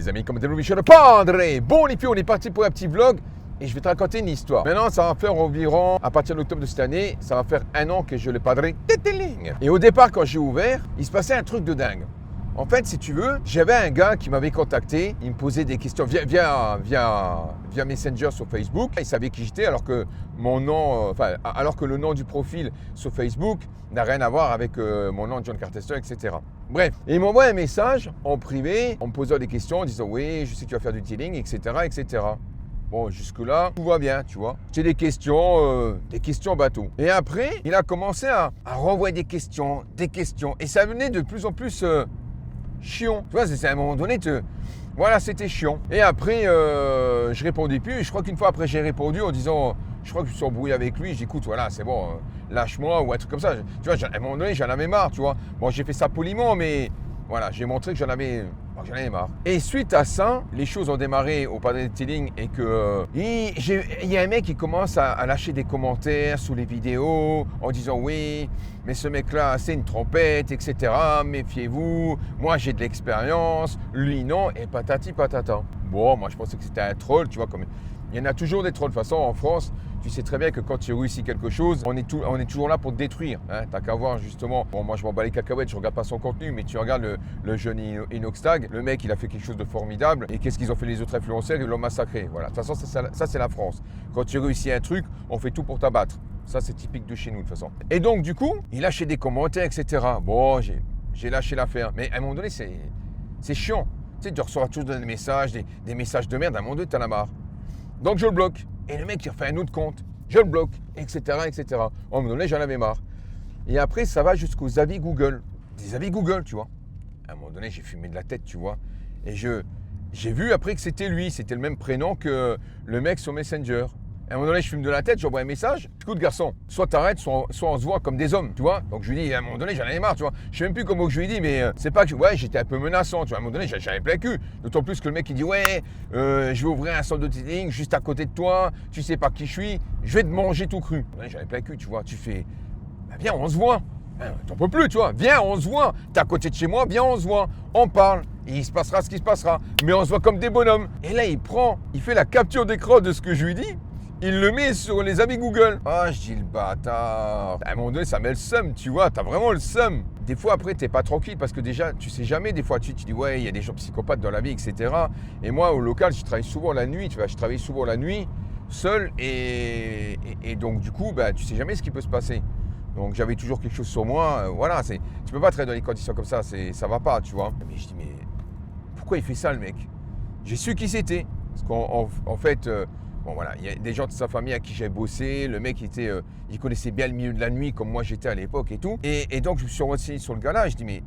les amis, comme d'habitude, Michel Padre. Bon les filles, on est parti pour un petit vlog et je vais te raconter une histoire. Maintenant, ça va faire environ, à partir d'octobre de cette année, ça va faire 1 an que je le Padre. Et au départ, quand j'ai ouvert, il se passait un truc de dingue. En fait, si tu veux, j'avais un gars qui m'avait contacté, il me posait des questions via Messenger sur Facebook. Il savait qui j'étais alors que mon nom, alors que le nom du profil sur Facebook n'a rien à voir avec mon nom de John Cartester, etc. Bref, et il m'envoie un message en privé, en me posant des questions, en disant oui, je sais que tu vas faire du detailing, etc., etc. Bon, jusque-là, tout va bien, tu vois. J'ai des questions bateau. Et après, il a commencé à renvoyer des questions, et ça venait de plus en plus chiant. Tu vois, c'est à un moment donné, voilà, c'était chiant. Et après, je répondais plus. Et je crois qu'une fois après, j'ai répondu en disant, je crois que je me suis embrouillé avec lui. J'écoute, voilà, c'est bon, lâche-moi ou un truc comme ça. Tu vois, à un moment donné, j'en avais marre, tu vois. Bon, j'ai fait ça poliment, mais voilà, j'ai montré que j'en avais marre. Et suite à ça, les choses ont démarré au Padre Detailing et que il y a un mec qui commence à lâcher des commentaires sous les vidéos en disant oui, mais ce mec-là, c'est une trompette, etc. Méfiez-vous, moi j'ai de l'expérience, lui non, et patati patata. Bon, moi je pensais que c'était un troll, tu vois, comme il y en a toujours des trolls. De toute façon, en France, tu sais très bien que quand tu réussis quelque chose, on est toujours là pour te détruire. Hein. T'as qu'à voir justement, bon, moi je m'en bats les cacahuètes, je regarde pas son contenu, mais tu regardes le jeune Inoxtag, le mec il a fait quelque chose de formidable, et qu'est-ce qu'ils ont fait les autres influenceurs? Ils l'ont massacré. Voilà. De toute façon, ça c'est la France. Quand tu réussis un truc, on fait tout pour t'abattre. Ça c'est typique de chez nous de toute façon. Et donc du coup, il lâchait des commentaires, etc. Bon, j'ai lâché l'affaire. Mais à un moment donné, c'est chiant. Tu sais, tu reçois toujours des messages, des messages de merde, à un moment donné, t'en as marre. Donc je le bloque. Et le mec il refait un autre compte. Je le bloque, etc., etc. À un moment donné, j'en avais marre. Et après, ça va jusqu'aux avis Google. Des avis Google, tu vois. À un moment donné, j'ai fumé de la tête, tu vois. Et j'ai vu après que c'était lui. C'était le même prénom que le mec sur Messenger. À un moment donné, je fume de la tête, j'envoie un message. Écoute, garçon, soit t'arrêtes, soit on se voit comme des hommes, tu vois. Donc je lui dis, à un moment donné, j'en avais marre, tu vois. Je sais même plus comment que je lui dis, mais c'est pas que, ouais, j'étais un peu menaçant, tu vois. À un moment donné, j'avais plein le cul. D'autant plus que le mec, il dit, ouais, je vais ouvrir un centre de detailing juste à côté de toi, tu sais pas qui je suis, je vais te manger tout cru. Ouais, j'avais plein le cul, tu vois. Tu fais, bah, viens, on se voit. T'en peux plus, tu vois. Viens, on se voit. T'es à côté de chez moi, viens, on se voit. On parle. Et il se passera ce qui se passera. Mais on se voit comme des bonhommes. Et là, il fait la capture d'écran de ce que je lui dis. Il le met sur les avis Google. Ah, je dis le bâtard. À un moment donné, ça met le seum, tu vois. T'as vraiment le seum. Des fois, après, t'es pas tranquille parce que déjà, tu sais jamais. Des fois, tu dis, ouais, il y a des gens psychopathes dans la vie, etc. Et moi, au local, je travaille souvent la nuit. Tu vois, je travaille souvent la nuit, seul. Et donc, du coup, bah, tu sais jamais ce qui peut se passer. Donc, j'avais toujours quelque chose sur moi. Voilà, tu peux pas travailler dans les conditions comme ça. Ça va pas, tu vois. Mais je dis, mais pourquoi il fait ça, le mec? J'ai su qui c'était. Parce qu'en fait... bon voilà, il y a des gens de sa famille à qui j'ai bossé, le mec il connaissait bien le milieu de la nuit comme moi j'étais à l'époque et tout. Et donc je me suis renseigné sur le gars-là, je dis mais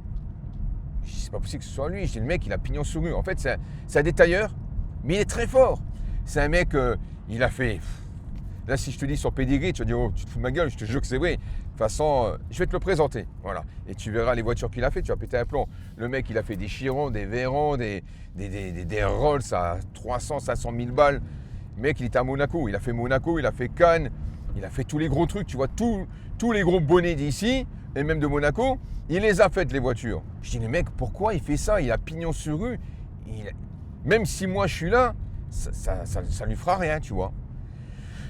c'est pas possible que ce soit lui. Je dis le mec il a pignon sur rue. En fait c'est un détailleur, mais il est très fort. C'est un mec, il a fait... Là si je te dis son pedigree, tu vas dire oh tu te fous de ma gueule, je te jure que c'est vrai. De toute façon, je vais te le présenter, voilà. Et tu verras les voitures qu'il a fait, tu vas péter un plomb. Le mec il a fait des Chiron, des Veyron, des Rolls à 300, 500 000 balles. Le mec, il était à Monaco. Il a fait Monaco, il a fait Cannes, il a fait tous les gros trucs. Tu vois, tous les gros bonnets d'ici, et même de Monaco, il les a faites, les voitures. Je dis, le mec, pourquoi il fait ça? Il a pignon sur rue. Même si moi, je suis là, ça lui fera rien, tu vois.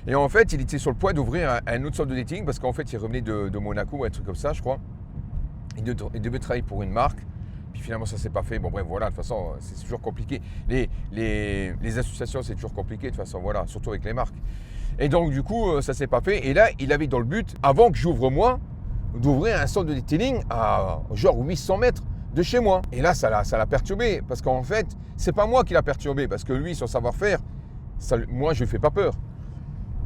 Et en fait, il était sur le point d'ouvrir un autre sorte de dating parce qu'en fait, il revenait de Monaco, un truc comme ça, je crois. Il devait travailler pour une marque. Puis finalement, ça ne s'est pas fait. Bon, bref, voilà, de toute façon, c'est toujours compliqué. Les associations, c'est toujours compliqué, de toute façon, voilà, surtout avec les marques. Et donc, du coup, ça ne s'est pas fait. Et là, il avait dans le but, avant que j'ouvre moi, d'ouvrir un centre de detailing à genre 800 mètres de chez moi. Et là, ça l'a perturbé. Parce qu'en fait, c'est pas moi qui l'a perturbé. Parce que lui, son savoir-faire, moi, je ne lui fais pas peur.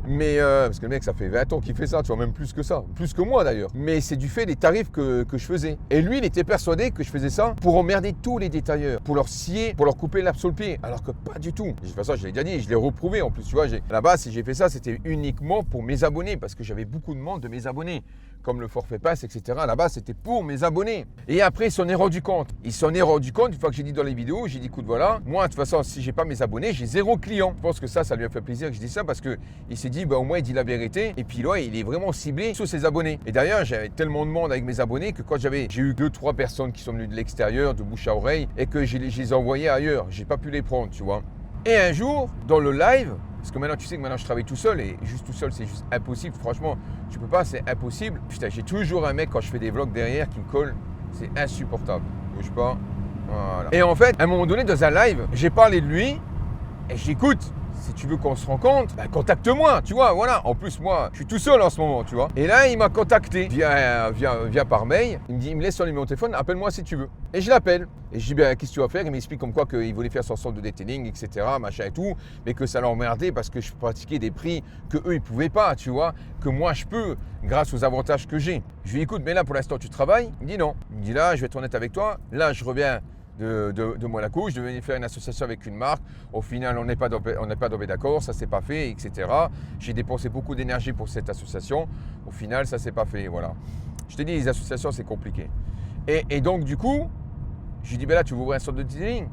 Mais parce que le mec, ça fait 20 ans qu'il fait ça, tu vois, même plus que ça, plus que moi d'ailleurs. Mais c'est du fait des tarifs que je faisais. Et lui, il était persuadé que je faisais ça pour emmerder tous les détailleurs, pour leur scier, pour leur couper l'herbe sur le pied. Alors que pas du tout. De toute façon, je l'ai déjà dit, je l'ai reprouvé en plus, tu vois. À la base, si j'ai fait ça, c'était uniquement pour mes abonnés, parce que j'avais beaucoup de demandes de mes abonnés. Comme le forfait passe, etc. À la base, c'était pour mes abonnés. Et après, il s'en est rendu compte. Il s'en est rendu compte, une fois que j'ai dit dans les vidéos, j'ai dit, écoute, voilà, moi, de toute façon, si j'ai pas mes abonnés, j'ai 0 client. Je pense que ça lui a fait plaisir que je dise ça, parce qu'il s'est dit, dit, bah, au moins il dit la vérité. Et puis là, il est vraiment ciblé sur ses abonnés. Et d'ailleurs, j'avais tellement de monde avec mes abonnés que quand j'ai eu 2-3 personnes qui sont venues de l'extérieur, de bouche à oreille, et que je les ai envoyées ailleurs. J'ai pas pu les prendre, tu vois. Et un jour, dans le live, parce que maintenant tu sais que maintenant je travaille tout seul et juste tout seul c'est juste impossible. Franchement, tu peux pas, c'est impossible. Putain, j'ai toujours un mec quand je fais des vlogs derrière qui me colle. C'est insupportable. Bouge pas. Voilà. Et en fait, à un moment donné, dans un live, j'ai parlé de lui et j'écoute. Si tu veux qu'on se rencontre, bah, contacte-moi, tu vois, voilà. En plus, moi, je suis tout seul en ce moment, tu vois. Et là, il m'a contacté via par mail. Il me laisse son numéro de téléphone, appelle-moi si tu veux. Et je l'appelle. Et je dis, ben, qu'est-ce que tu vas faire? Il m'explique comme quoi qu'il voulait faire son centre de detailing, etc., machin et tout, mais que ça l'emmerdait parce que je pratiquais des prix que eux ils pouvaient pas, tu vois, que moi je peux, grâce aux avantages que j'ai. Je lui dis, écoute, mais là, pour l'instant, tu travailles? Il me dit non. Il me dit, là, je vais être honnête avec toi. Là, je reviens de Monaco, je devais venir faire une association avec une marque. Au final, on n'est pas tombé d'accord, ça ne s'est pas fait, etc. J'ai dépensé beaucoup d'énergie pour cette association. Au final, ça ne s'est pas fait, voilà. Je te dis, les associations, c'est compliqué. Et donc, du coup, je lui dis, ben là, tu veux ouvrir un centre de detailing?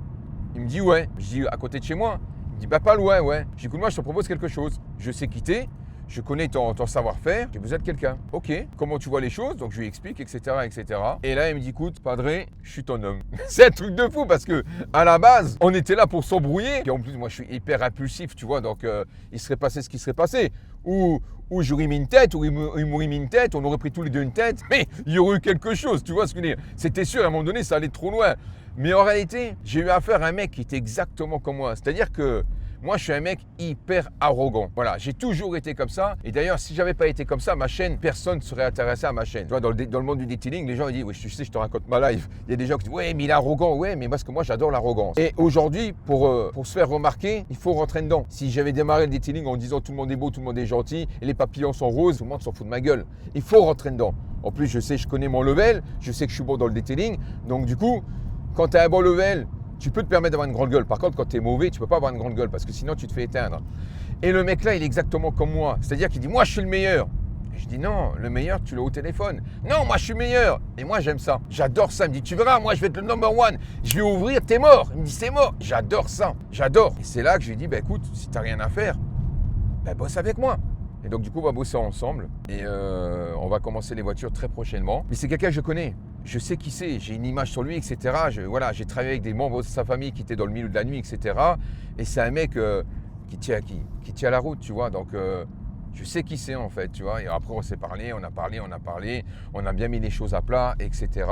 Il me dit, ouais. Je dis, à côté de chez moi? Il me dit, bah pas loin, ouais. Je dis, écoute, moi, je te propose quelque chose. Je sais quitter. Je connais ton savoir-faire, j'ai besoin de quelqu'un. Ok, comment tu vois les choses? Donc je lui explique, etc., etc. Et là, il me dit, écoute, Padré, je suis ton homme. C'est un truc de fou parce que à la base, on était là pour s'embrouiller. Et en plus, moi, je suis hyper impulsif, tu vois. Donc, il serait passé ce qui serait passé. Ou j'aurais mis une tête, ou il m'aurait mis une tête, on aurait pris tous les deux une tête, mais il y aurait eu quelque chose, tu vois ce que je veux dire? C'était sûr, à un moment donné, ça allait trop loin. Mais en réalité, j'ai eu affaire à un mec qui était exactement comme moi. C'est-à-dire que moi, je suis un mec hyper arrogant. Voilà, j'ai toujours été comme ça. Et d'ailleurs, si j'avais pas été comme ça, ma chaîne, personne ne serait intéressé à ma chaîne. Tu vois, dans le monde du detailing, les gens ils disent, oui, tu sais, je te raconte ma life. Il y a des gens qui disent, ouais, mais il est arrogant. Ouais, mais parce que moi, j'adore l'arrogance. Et aujourd'hui, pour se faire remarquer, il faut rentrer dedans. Si j'avais démarré le detailing en disant tout le monde est beau, tout le monde est gentil, et les papillons sont roses, tout le monde s'en fout de ma gueule. Il faut rentrer dedans. En plus, je connais mon level, je sais que je suis bon dans le detailing. Donc, du coup, quand tu as un bon level, tu peux te permettre d'avoir une grande gueule. Par contre, quand tu es mauvais, tu ne peux pas avoir une grande gueule parce que sinon, tu te fais éteindre. Et le mec là, il est exactement comme moi. C'est-à-dire qu'il dit, moi, je suis le meilleur. Et je dis, non, le meilleur, tu l'as au téléphone. Non, moi, je suis meilleur. Et moi, j'aime ça. J'adore ça. Il me dit, tu verras, moi, je vais être le number one. Je vais ouvrir, t'es mort. Il me dit, c'est mort. J'adore ça. J'adore. Et c'est là que je lui ai dit, bah, écoute, si tu n'as rien à faire, bah, bosse avec moi. Et donc, du coup, on va bosser ensemble. Et on va commencer les voitures très prochainement. Mais c'est quelqu'un que je connais. Je sais qui c'est, j'ai une image sur lui, etc. J'ai travaillé avec des membres de sa famille qui étaient dans le milieu de la nuit, etc. Et c'est un mec qui tient la route, tu vois. Donc, je sais qui c'est en fait, tu vois. Et après, on s'est parlé, on a parlé. On a bien mis les choses à plat, etc.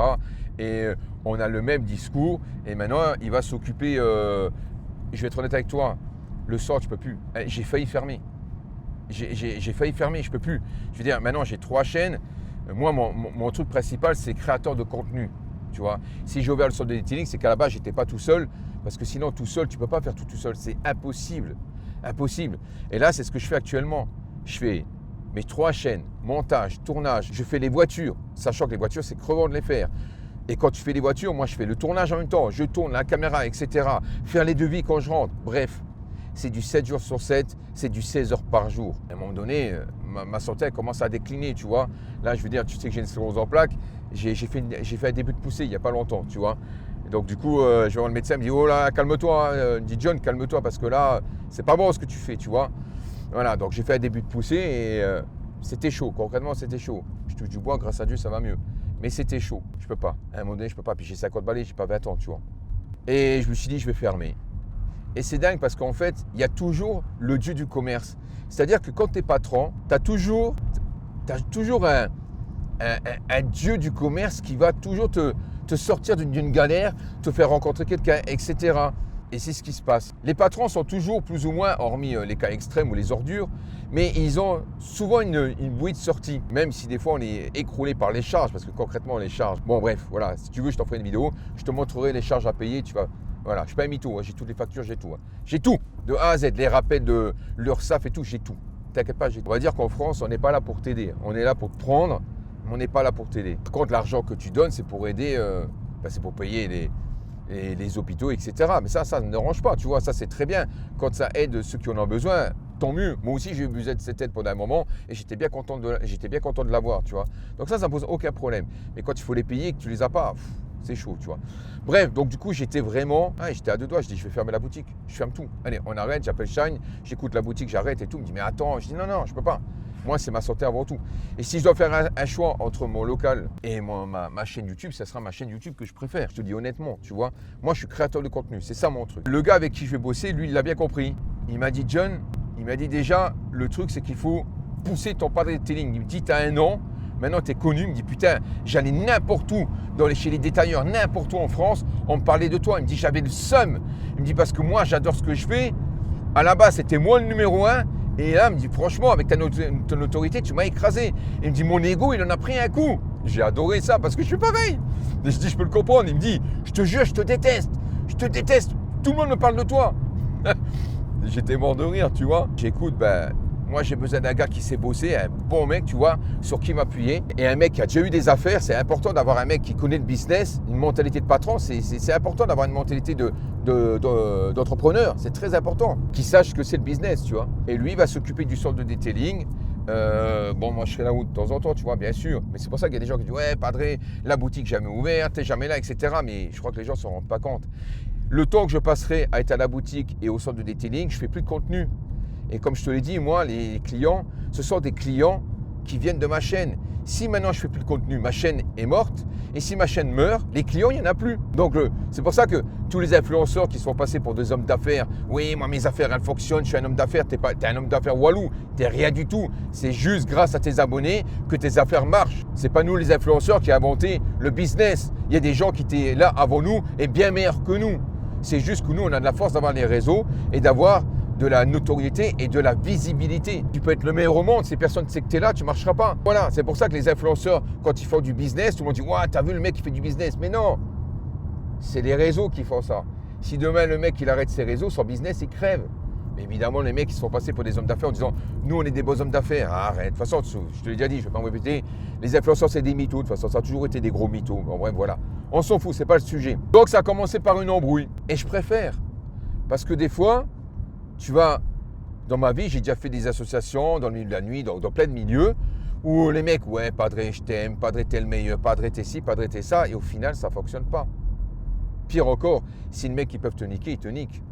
Et on a le même discours. Et maintenant, il va s'occuper, je vais être honnête avec toi, le soir, je ne peux plus. J'ai failli fermer. J'ai failli fermer, je ne peux plus. Je veux dire, maintenant, j'ai 3 chaînes. Moi, mon truc principal, c'est créateur de contenu, tu vois. Si j'ai ouvert le centre de detailing, c'est qu'à la base, je n'étais pas tout seul, parce que sinon, tout seul, tu ne peux pas faire tout seul. C'est impossible, impossible. Et là, c'est ce que je fais actuellement. Je fais mes 3 chaînes, montage, tournage. Je fais les voitures, sachant que les voitures, c'est crevant de les faire. Et quand tu fais les voitures, moi, je fais le tournage en même temps. Je tourne la caméra, etc. Faire les devis quand je rentre. Bref, c'est du 7 jours sur 7, c'est du 16 heures par jour. À un moment donné, ma santé elle commence à décliner, tu vois. Là, je veux dire, tu sais que j'ai une sclérose en plaques. J'ai fait un début de poussée il n'y a pas longtemps, tu vois. Et donc, du coup, je vais voir le médecin, il me dit, oh là, calme-toi. Il me dit, John, calme-toi parce que là, c'est pas bon ce que tu fais, tu vois. Voilà, donc j'ai fait un début de poussée et c'était chaud. Concrètement, c'était chaud. Je touche du bois, grâce à Dieu, ça va mieux. Mais c'était chaud. Je peux pas. À un moment donné, je peux pas. Puis j'ai 50 balais, j'ai pas 20 ans, tu vois. Et je me suis dit, je vais fermer. Et c'est dingue parce qu'en fait, il y a toujours le dieu du commerce. C'est-à-dire que quand tu es patron, tu as toujours un dieu du commerce qui va toujours te sortir d'une galère, te faire rencontrer quelqu'un, etc. Et c'est ce qui se passe. Les patrons sont toujours plus ou moins, hormis les cas extrêmes ou les ordures, mais ils ont souvent une bouée de sortie, même si des fois on est écroulé par les charges, parce que concrètement les charges… Bon bref, voilà, si tu veux, je t'en ferai une vidéo, je te montrerai les charges à payer, tu vas… Voilà, je ne suis pas un mytho, j'ai toutes les factures, j'ai tout. J'ai tout, de A à Z, les rappels de l'URSSAF et tout, j'ai tout. T'inquiète pas, j'ai tout. On va dire qu'en France, on n'est pas là pour t'aider. On est là pour te prendre, mais on n'est pas là pour t'aider. Par contre, l'argent que tu donnes, c'est pour aider, c'est pour payer les hôpitaux, etc. Mais ça ne me dérange pas, tu vois, ça c'est très bien. Quand ça aide ceux qui en ont besoin, tant mieux. Moi aussi, j'ai eu besoin de cette aide pendant un moment et j'étais bien content de l'avoir, tu vois. Donc ça me pose aucun problème. Mais quand il faut les payer et que tu les as pas… C'est chaud, tu vois. Bref, donc du coup, j'étais vraiment, j'étais à deux doigts. Je dis, je vais fermer la boutique. Je ferme tout. Allez, on arrête, j'appelle Shine, j'écoute la boutique, j'arrête et tout. Il me dit, mais attends, je dis, non, je peux pas. Moi, c'est ma santé avant tout. Et si je dois faire un choix entre mon local et ma chaîne YouTube, ça sera ma chaîne YouTube que je préfère. Je te dis honnêtement, tu vois. Moi, je suis créateur de contenu. C'est ça mon truc. Le gars avec qui je vais bosser, lui, il l'a bien compris. Il m'a dit, John, il m'a dit déjà, le truc, c'est qu'il faut pousser ton padre detailing. Il me dit, tu as 1 an. Maintenant, tu es connu. Il me dit, putain, j'allais n'importe où, chez les détailleurs, n'importe où en France. On me parlait de toi. Il me dit, j'avais le seum. Il me dit, parce que moi, j'adore ce que je fais. À la base, c'était moi le numéro 1. Et là, il me dit, franchement, avec ton autorité, tu m'as écrasé. Il me dit, mon ego, il en a pris un coup. J'ai adoré ça parce que je suis pareil. Et je dis, je peux le comprendre. Il me dit, je te jure, je te déteste. Je te déteste. Tout le monde me parle de toi. J'étais mort de rire, tu vois. J'écoute, moi, j'ai besoin d'un gars qui sait bosser, un bon mec, tu vois, sur qui m'appuyer. Et un mec qui a déjà eu des affaires, c'est important d'avoir un mec qui connaît le business, une mentalité de patron. C'est important d'avoir une mentalité d'entrepreneur. C'est très important. Qui sache que c'est le business, tu vois. Et lui, il va s'occuper du centre de detailing. Moi, je serai là-haut de temps en temps, tu vois, bien sûr. Mais c'est pour ça qu'il y a des gens qui disent, ouais, padré, la boutique jamais ouverte, t'es jamais là, etc. Mais je crois que les gens ne s'en rendent pas compte. Le temps que je passerai à être à la boutique et au centre de detailing, je ne fais plus de contenu. Et comme je te l'ai dit, moi, les clients, ce sont des clients qui viennent de ma chaîne. Si maintenant je ne fais plus de contenu, ma chaîne est morte. Et si ma chaîne meurt, les clients, il n'y en a plus. Donc, c'est pour ça que tous les influenceurs qui sont passés pour des hommes d'affaires, oui, moi, mes affaires, elles fonctionnent, je suis un homme d'affaires, t'es un homme d'affaires walou, t'es rien du tout. C'est juste grâce à tes abonnés que tes affaires marchent. C'est pas nous, les influenceurs, qui avons inventé le business. Il y a des gens qui étaient là avant nous et bien meilleurs que nous. C'est juste que nous, on a de la force d'avoir les réseaux et d'avoir de la notoriété et de la visibilité. Tu peux être le meilleur au monde, si personne ne sait que tu es là, tu ne marcheras pas. Voilà, c'est pour ça que les influenceurs, quand ils font du business, tout le monde dit « Ouah, t'as vu le mec qui fait du business ?» Mais non, c'est les réseaux qui font ça. Si demain le mec il arrête ses réseaux, son business il crève. Mais évidemment, les mecs ils se font passer pour des hommes d'affaires en disant « Nous on est des beaux hommes d'affaires. » Arrête, de toute façon, je te l'ai déjà dit, je ne vais pas me répéter. Les influenceurs c'est des mythos, de toute façon ça a toujours été des gros mythos. En bref, voilà. On s'en fout, c'est pas le sujet. Donc ça a commencé par une embrouille. Et je préfère. Parce que des fois, tu vas, dans ma vie, j'ai déjà fait des associations dans le milieu de la nuit, dans plein de milieux, où les mecs, ouais, padré, je t'aime, padré, t'es le meilleur, padré, t'es ci, padré, t'es ça, et au final, ça ne fonctionne pas. Pire encore, si les mecs ils peuvent te niquer, ils te niquent.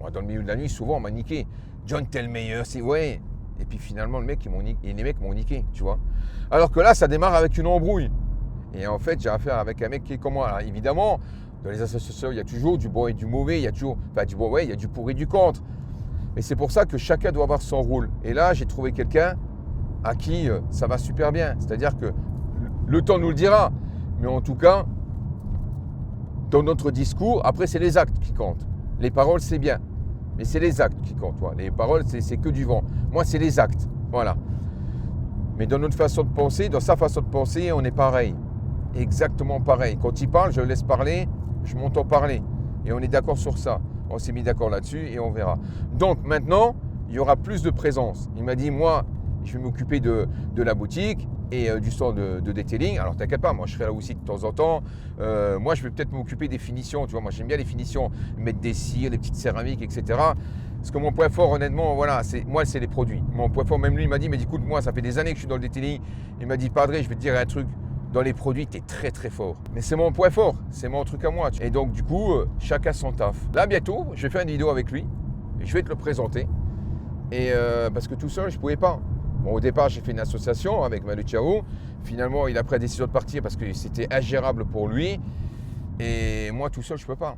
Moi, dans le milieu de la nuit, souvent, on m'a niqué. John, t'es le meilleur, c'est ouais. Et puis finalement, les mecs m'ont niqué, tu vois. Alors que là, ça démarre avec une embrouille. Et en fait, j'ai affaire avec un mec qui est comme moi. Alors évidemment, dans les associations, il y a toujours du bon et du mauvais, il y a toujours, enfin du bon, ouais, il y a du pour et du contre. Et c'est pour ça que chacun doit avoir son rôle. Et là, j'ai trouvé quelqu'un à qui ça va super bien. C'est-à-dire que le temps nous le dira. Mais en tout cas, dans notre discours, après, c'est les actes qui comptent. Les paroles, c'est bien. Mais c'est les actes qui comptent. Toi. Les paroles, c'est que du vent. Moi, c'est les actes. Voilà. Mais dans notre façon de penser, dans sa façon de penser, on est pareil. Exactement pareil. Quand il parle, je le laisse parler, je m'entends parler. Et on est d'accord sur ça. On s'est mis d'accord là-dessus et on verra. Donc maintenant, il y aura plus de présence. Il m'a dit, moi, je vais m'occuper de la boutique et du store de detailing. Alors t'inquiète pas, moi je serai là aussi de temps en temps. Moi, je vais peut-être m'occuper des finitions. Tu vois, moi j'aime bien les finitions, mettre des cires, des petites céramiques, etc. Parce que mon point fort, honnêtement, voilà, moi, c'est les produits. Mon point fort, même lui, il m'a dit, mais écoute, moi, ça fait des années que je suis dans le detailing. Il m'a dit, padré, je vais te dire un truc. Dans les produits, tu es très très fort. Mais c'est mon point fort, c'est mon truc à moi. Et donc du coup, chacun son taf. Là bientôt, je vais faire une vidéo avec lui. Et je vais te le présenter. Et parce que tout seul, je ne pouvais pas. Bon, au départ, j'ai fait une association avec Manu Chao. Finalement, il a pris la décision de partir parce que c'était ingérable pour lui. Et moi, tout seul, je ne peux pas.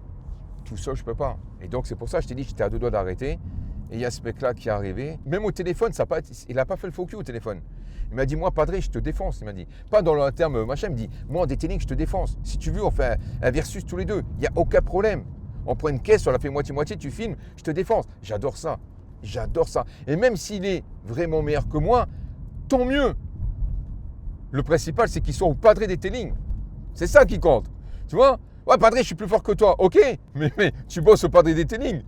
Tout seul, je ne peux pas. Et donc c'est pour ça que je t'ai dit que j'étais à 2 doigts d'arrêter. Et il y a ce mec-là qui est arrivé. Même au téléphone, il n'a pas fait le faux cul au téléphone. Il m'a dit, moi, padré, je te défonce. Il m'a dit, pas dans le terme machin, il me dit, moi, en detailing, je te défonce. Si tu veux, on fait un versus tous les deux. Il n'y a aucun problème. On prend une caisse, on la fait moitié-moitié, tu filmes, je te défonce. J'adore ça. J'adore ça. Et même s'il est vraiment meilleur que moi, tant mieux. Le principal, c'est qu'il soit au padré detailing. C'est ça qui compte. Tu vois? Ouais, padré, je suis plus fort que toi. Ok, mais tu bosses au padré detailing.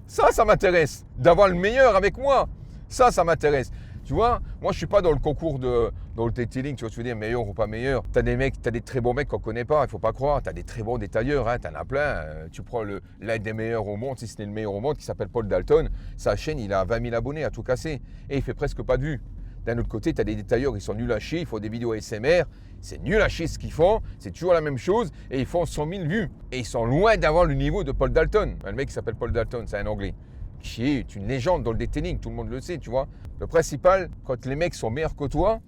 Ça m'intéresse. D'avoir le meilleur avec moi. Ça m'intéresse. Tu vois, moi je ne suis pas dans le concours dans le detailing, tu vois, tu veux dire meilleur ou pas meilleur. Tu as des mecs, tu as des très bons mecs qu'on ne connaît pas, il ne faut pas croire. Tu as des très bons détailleurs, hein, tu en as plein. Tu prends l'un des meilleurs au monde, si ce n'est le meilleur au monde, qui s'appelle Paul Dalton. Sa chaîne, il a 20 000 abonnés à tout casser. Et il fait presque pas de vues. D'un autre côté, tu as des détailleurs qui sont nuls à chier, ils font des vidéos ASMR, c'est nul à chier ce qu'ils font, c'est toujours la même chose et ils font 100 000 vues. Et ils sont loin d'avoir le niveau de Paul Dalton. Le mec qui s'appelle Paul Dalton, c'est un Anglais, qui est une légende dans le detailing, tout le monde le sait, tu vois. Le principal, quand les mecs sont meilleurs que toi,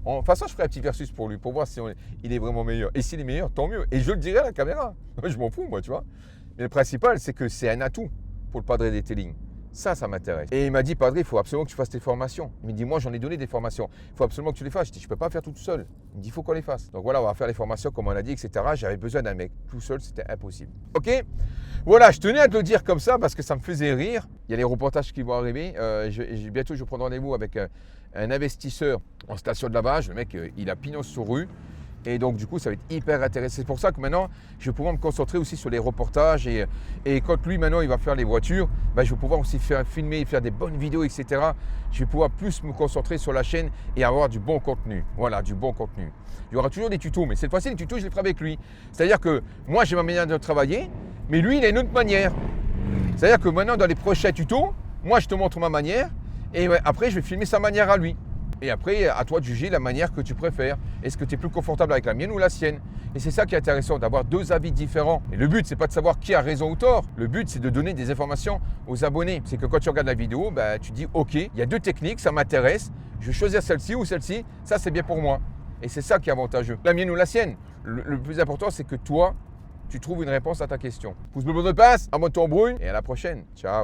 de toute façon, je ferai un petit versus pour lui, pour voir si il est vraiment meilleur. Et s'il est meilleur, tant mieux. Et je le dirai à la caméra. Je m'en fous, moi, tu vois. Mais le principal, c'est que c'est un atout pour le padre detailing. Ça m'intéresse. Et il m'a dit, padre, il faut absolument que tu fasses tes formations. Il me dit, moi, j'en ai donné des formations. Il faut absolument que tu les fasses. Je dis, je ne peux pas faire tout seul. Il me dit, il faut qu'on les fasse. Donc voilà, on va faire les formations comme on a dit, etc. J'avais besoin d'un mec. Tout seul, c'était impossible. OK? Voilà, je tenais à te le dire comme ça parce que ça me faisait rire. Il y a les reportages qui vont arriver. Bientôt, je vais prendre rendez-vous avec un investisseur en station de lavage. Le mec, il a pignon sur rue. Et donc, du coup, ça va être hyper intéressant. C'est pour ça que maintenant, je vais pouvoir me concentrer aussi sur les reportages. Et quand lui, maintenant, il va faire les voitures, je vais pouvoir aussi filmer, faire des bonnes vidéos, etc. Je vais pouvoir plus me concentrer sur la chaîne et avoir du bon contenu. Voilà, du bon contenu. Il y aura toujours des tutos, mais cette fois-ci, les tutos, je les ferai avec lui. C'est-à-dire que moi, j'ai ma manière de travailler, mais lui, il a une autre manière. C'est-à-dire que maintenant, dans les prochains tutos, moi, je te montre ma manière et après, je vais filmer sa manière à lui. Et après, à toi de juger la manière que tu préfères. Est-ce que tu es plus confortable avec la mienne ou la sienne? Et c'est ça qui est intéressant, d'avoir deux avis différents. Et le but, c'est pas de savoir qui a raison ou tort. Le but, c'est de donner des informations aux abonnés. C'est que quand tu regardes la vidéo, tu dis, OK, il y a deux techniques, ça m'intéresse. Je vais choisir celle-ci ou celle-ci. Ça, c'est bien pour moi. Et c'est ça qui est avantageux. La mienne ou la sienne. Le plus important, c'est que toi, tu trouves une réponse à ta question. Pouce bleu, mot de passe, abonne-toi en brouille et à la prochaine. Ciao.